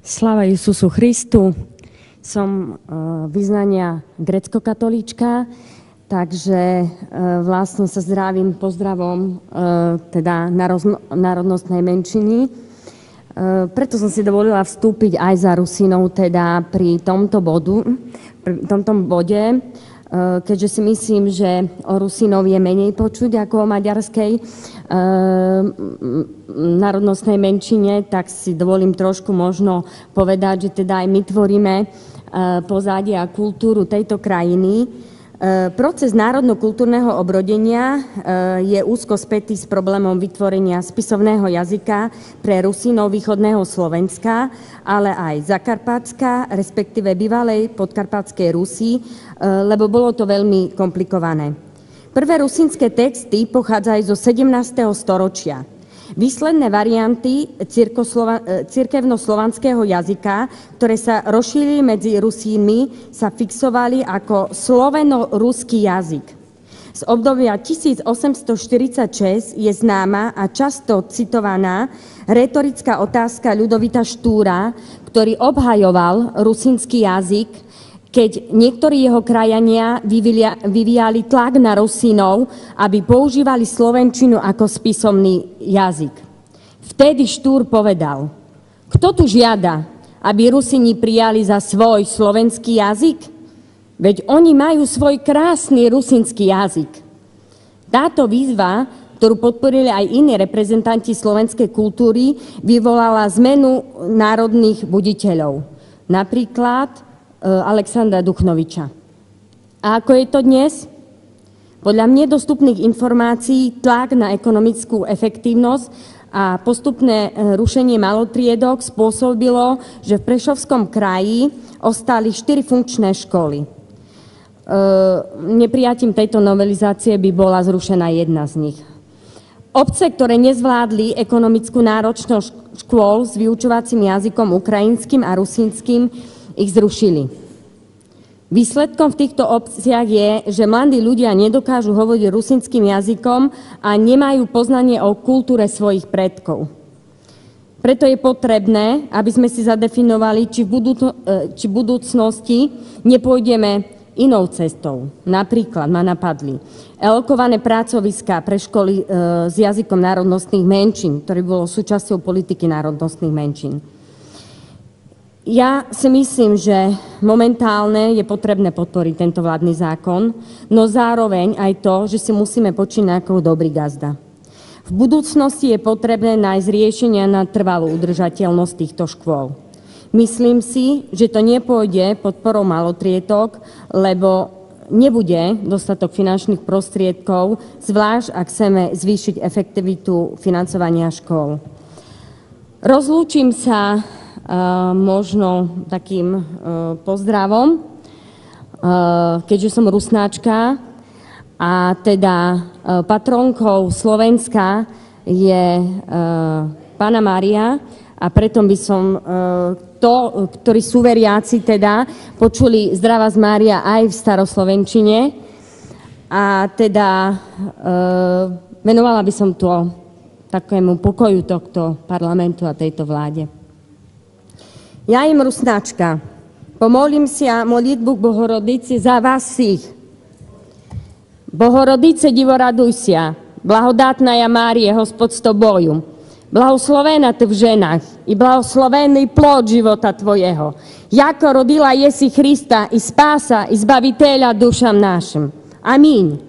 Sláva Isusu Christu. Som vyznania gréckokatolíčka, takže vlastne sa zdravím pozdravom teda národnostnej menšiny. Preto som si dovolila vstúpiť aj za Rusínov teda pri tomto bode, keďže si myslím, že o Rusínov je menej počuť ako o maďarskej národnostnej menšine, tak si dovolím trošku možno povedať, že teda aj my tvoríme pozadie a kultúru tejto krajiny. Proces národno-kultúrneho obrodenia je úzko spätý s problémom vytvorenia spisovného jazyka pre Rusínov východného Slovenska, ale aj Zakarpatska, respektíve bývalej podkarpatskej Rusy, lebo bolo to veľmi komplikované. Prvé rusínske texty pochádzajú zo 17. storočia. Výsledné varianty cirkevnoslovanského jazyka, ktoré sa rozšírili medzi Rusínmi, sa fixovali ako sloveno-ruský jazyk. Z obdobia 1846 je známa a často citovaná retorická otázka Ľudovita Štúra, ktorý obhajoval rusínsky jazyk, keď niektorí jeho krajania vyvíjali tlak na Rusínov, aby používali slovenčinu ako spisovný jazyk. Vtedy Štúr povedal: kto tu žiada, aby Rusíni prijali za svoj slovenský jazyk? Veď oni majú svoj krásny rusínsky jazyk. Táto výzva, ktorú podporili aj iní reprezentanti slovenskej kultúry, vyvolala zmenu národných buditeľov. Napríklad Alexandra Duchnoviča. A ako je to dnes? Podľa mne dostupných informácií tlak na ekonomickú efektívnosť a postupné rušenie malotriedok spôsobilo, že v Prešovskom kraji ostali 4 funkčné školy. Neprijatím tejto novelizácie by bola zrušená jedna z nich. Obce, ktoré nezvládli ekonomickú náročnosť škôl s vyučovacím jazykom ukrajinským a rusínskym, ich zrušili. Výsledkom v týchto obciach je, že mladí ľudia nedokážu hovoriť rusínskym jazykom a nemajú poznanie o kultúre svojich predkov. Preto je potrebné, aby sme si zadefinovali, či v budúcnosti nepôjdeme inou cestou. Napríklad ma napadli elokované pracoviská pre školy s jazykom národnostných menšín, ktoré bolo súčasťou politiky národnostných menšín. Ja si myslím, že momentálne je potrebné podporiť tento vládny zákon, no zároveň aj to, že si musíme počínať ako dobrý gazda. V budúcnosti je potrebné nájsť riešenia na trvalú udržateľnosť týchto škôl. Myslím si, že to nepôjde podporou malotrietok, lebo nebude dostatok finančných prostriedkov, zvlášť ak chceme zvýšiť efektivitu financovania škôl. Rozlúčim sa možno takým pozdravom, keďže som Rusnáčka a teda patrónkou Slovenska je Panna Mária, a preto by som ktorí sú veriaci teda počuli Zdravá z Mária aj v staroslovenčine a teda venovala by som to takému pokoju tohto parlamentu a tejto vláde. Ja im Rusnáčka, pomolím sa modlitbu k Bohorodici za vás všich. Bohorodice, divo radujся, blahodátnaja Márie, Hospod s tobою, blahoslovená ty v ženách i blahoslovený plod života tvojeho, jako rodila jesi Hrista i spása i zbaviteľa dušam našim. Amín.